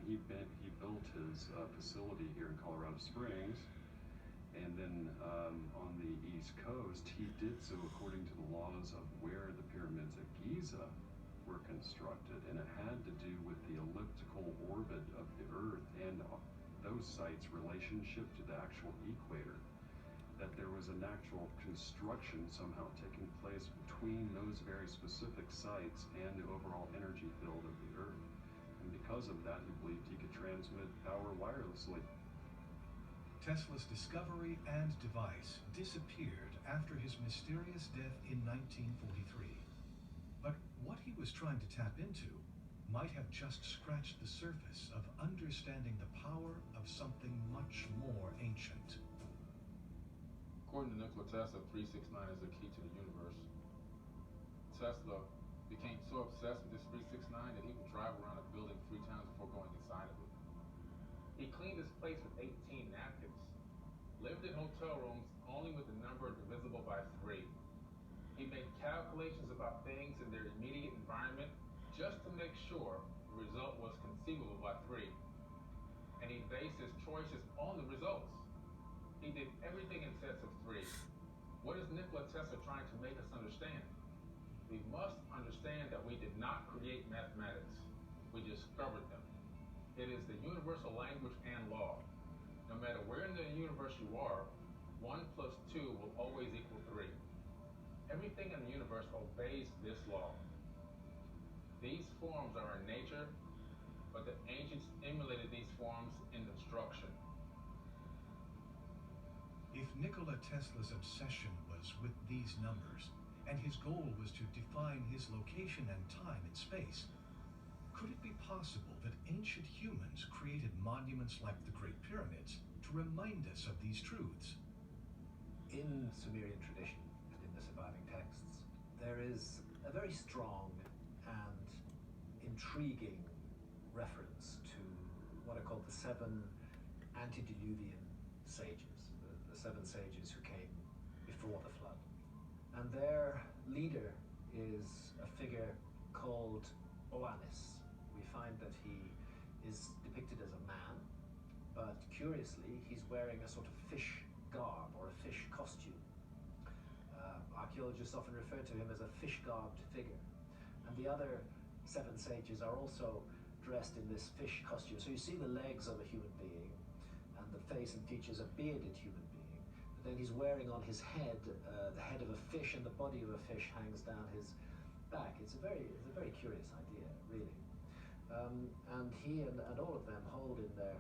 he built his facility here in Colorado Springs, and then on the East Coast, he did so according to the laws of where the pyramids at Giza were constructed, and it had to do with the elliptical orbit of the Earth and those sites' relationship to the actual equator. That there was an actual construction somehow taking place between those very specific sites and the overall energy field of the Earth. And because of that, he believed he could transmit power wirelessly. Tesla's discovery and device disappeared after his mysterious death in 1943. But what he was trying to tap into might have just scratched the surface of understanding the power of something much more ancient. According to Nikola Tesla, 369 is the key to the universe. Tesla became so obsessed with this 369 that he would drive around a building 3 times before going inside of it. He cleaned his place with 18 napkins, lived in hotel rooms only with the number divisible by 3. He made calculations about things in their immediate environment just to make sure the result was conceivable by 3. And he based his choices on the results. He did everything in sets of 3. What is Nikola Tesla trying to make us understand? We must understand that we did not create mathematics. We discovered them. It is the universal language and law. No matter where in the universe you are, 1 plus 2 will always equal 3. Everything in the universe obeys this law. These forms are in nature, but the ancients emulated these forms in construction. If Nikola Tesla's obsession was with these numbers, and his goal was to define his location and time in space, could it be possible that ancient humans created monuments like the Great Pyramids to remind us of these truths? In Sumerian tradition and in the surviving texts, there is a very strong and intriguing reference to what are called the 7 antediluvian sages. The 7 sages who came before the flood. And their leader is a figure called Oannes. We find that he is depicted as a man, but curiously, he's wearing a sort of fish garb or a fish costume. Archaeologists often refer to him as a fish-garbed figure. And the other 7 sages are also dressed in this fish costume. So you see the legs of a human being, and the face and features of a bearded human being. Then he's wearing on his head the head of a fish, and the body of a fish hangs down his back. It's a very curious idea, really. And he and all of them hold in their